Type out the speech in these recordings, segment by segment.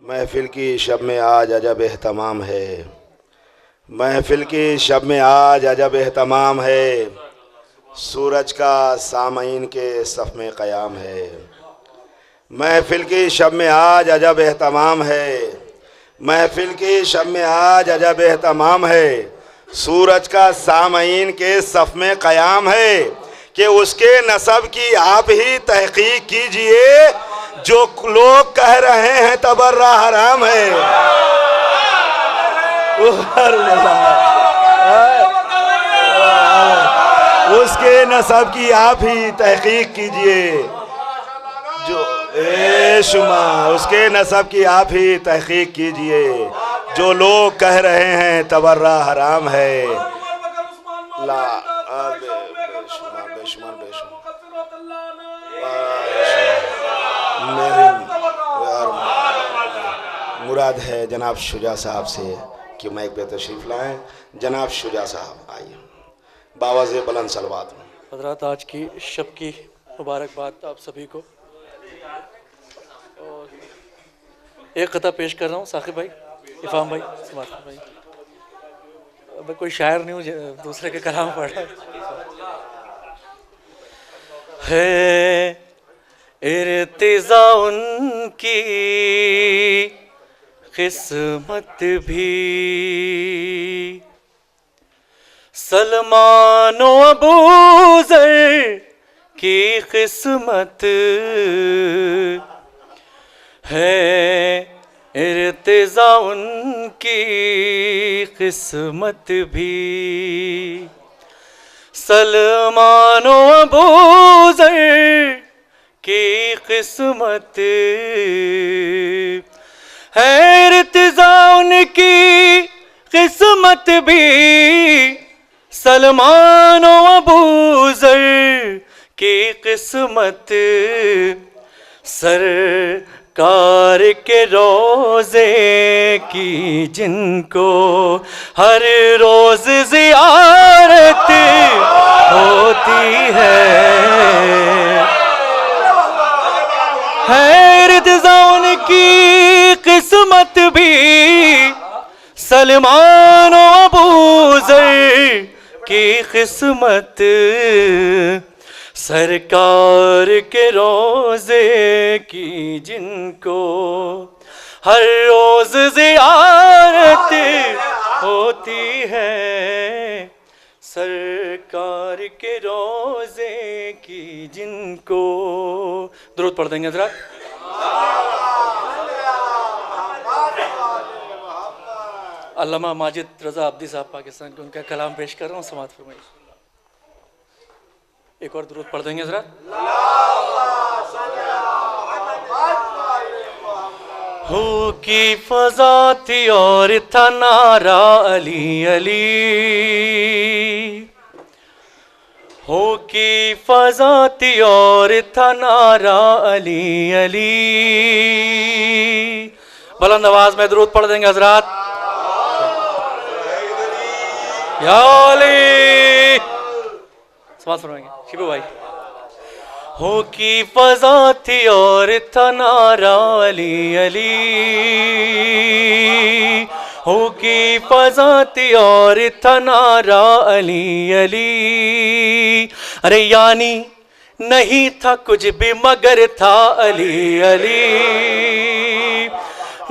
महफिल की शब में आज अजब एहतमाम है। महफिल की शब में आज अजब एहतमाम है। सूरज का सामईन के सफ़ में क़याम है। महफिल की शब में आज अजब एहतमाम है। महफिल की शब में आज अजब एहतमाम है। सूरज का सामईन के सफ़ में क़याम है कि उसके नसब की आप ही तहक़ीक़ कीजिए। जो लोग कह रहे हैं तबर्रा हराम है। उसके नसब की आप ही तहक़ीक़ कीजिए। जो शुमा उसके नसब की आप ही तहक़ीक़ कीजिए। जो लोग कह रहे हैं तबर्रा हराम है। ला मुराद है जनाब शुजा साहब से कि मैं पे तशरीफ़ लाएँ। जनाब शुजा साहब आइए, बावाज़े बुलंद सलवात। हज़रात, आज की शब की मुबारकबाद आप सभी को। और एक ख़ता पेश कर रहा हूँ साकिब भाई, इफ़ाम भाई, समात भाई। मैं कोई शायर नहीं हूँ, दूसरे के कलाम पढ़ रहा है। इर्तिज़ा उनकी किस्मत भी सलमान व अबू ज़र की किस्मत है। इर्तिज़ा उनकी किस्मत भी सलमान व अबू ज़र की किस्मत है। इर्तिज़ा उनकी किस्मत भी सलमान व अबू ज़र की किस्मत। सरकार के रोज़े की जिनको हर रोज़ ज़ियारत होती है। इर्तिज़ा उनकी किस्मत भी सलमान व अबू ज़र की किस्मत। सरकार के रोज़े की जिनको हर रोज़ ज़ियारत होती है। सरकार के रोज़े की जिनको दुरूद पढ़ देंगे हज़रात। अल्लामा माजिद रज़ा अब्दी साहब पाकिस्तान के, उनका कलाम पेश कर रहा हूँ, समात फरमाइए। एक और दुरूद पढ़ देंगे हज़रात। हो की फ़ज़ा थी और था नारा अली अली। हो की फ़ज़ा थी और था नारा अली अली। बुलंद आवाज़ में दुरूद पढ़ देंगे हज़रात। या अली समात फरमाएंगे शिबू भाई। हो की फ़ज़ा थी और था नारा अली अली। हो की फ़ज़ा थी और था नारा अली अली। अरे यानी नहीं था कुछ भी मगर था अली अली।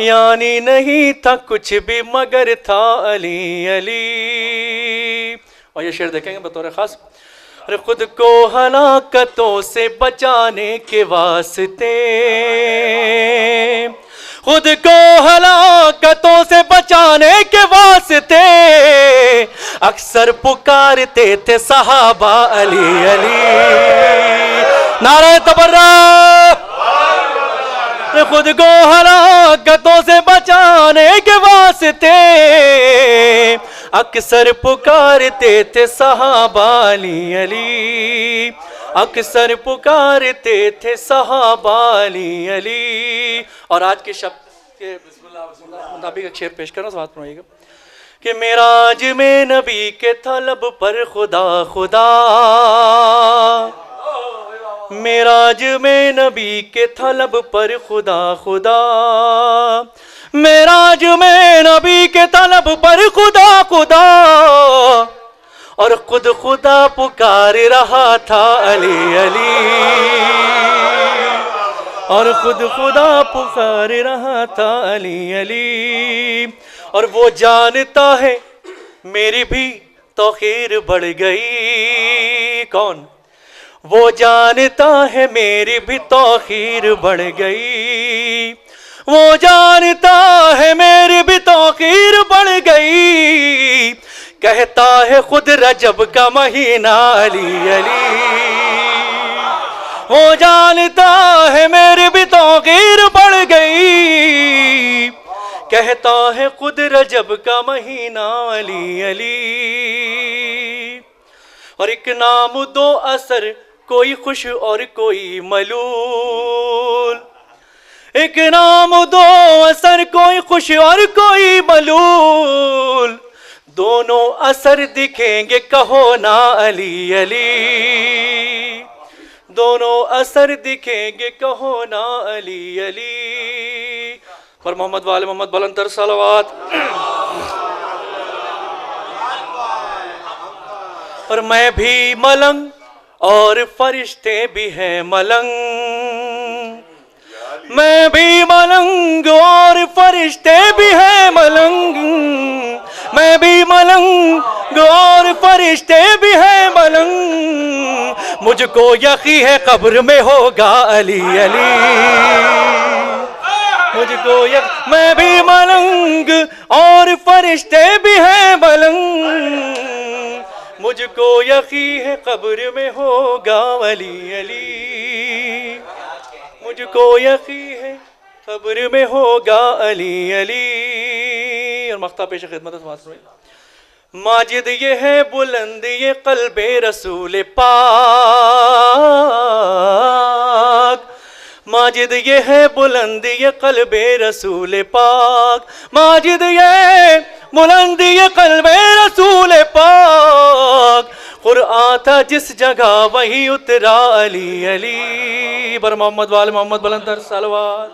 यानी नहीं था कुछ भी मगर था अली अली। और ये शेर देखेंगे बतौर ख़ास। अरे खुद को हलाकतों से बचाने के वास्ते, खुद को हलाकतों से बचाने के वास्ते अक्सर पुकारते थे सहाबा अली अली। नारे तबर्रा। खुद को हलाकतों से बचाने के वास्ते अक्सर पुकारते थे सहाबा अली अली। अक्सर पुकारते थे सहाबा अली अली। और आज के शब्द के मुताबिक एक शेर पेश करना, समात फरमाइएगा कि मेराज में नबी के तलब पर खुदा खुदा। मेराज में नबी के तलब पर खुदा खुदा आज मैं नबी के तलब पर खुदा खुदा और खुद खुदा पुकार रहा था अली अली, और खुद खुदा पुकार रहा था अली अली। और वो जानता है मेरी भी तौखीर बढ़ गई। कौन? वो जानता है मेरी भी तौखीर बढ़ गई, वो जानता है मेरी भी तौखीर बढ़ गई। कहता है खुद रजब का महीना अली अली, वो जानता है मेरी भी तौखीर बढ़ गई। कहता है खुद रजब का महीना अली अली। और एक नाम दो असर, कोई खुश और कोई मलूल। एक नाम दो असर, कोई खुश और कोई मलूल। दोनों असर दिखेंगे कहो ना अली अली, दोनों असर दिखेंगे कहो ना अली अली। पर मोहम्मद वाले मोहम्मद बुलंदतर सलवात। और मैं भी मलंग और फरिश्ते भी हैं मलंग, मैं भी मलंग और फरिश्ते भी हैं मलंग, मैं भी मलंग और फरिश्ते भी हैं मलंग। मुझको यकीन है कब्र में होगा अली अली, मुझको मैं भी मलंग और फरिश्ते भी हैं मलंग। मुझको यकीन है कब्र में होगा अली अली, मुझको यकीन है कब्र में होगा अली अली। और मख्ता पेश खिदमत में माजिद ये है बुलंद ये क़ल्बे रसूल पाक, माजिद ये है बुलंद ये क़ल्बे रसूल पाक, माजिद ये बुलंद ये क़ल्बे रसूल पाक। क़ुरआन था जिस जगह वही उतरा अली अली। बर मोहम्मद वाले मोहम्मद बुलंद सलवात।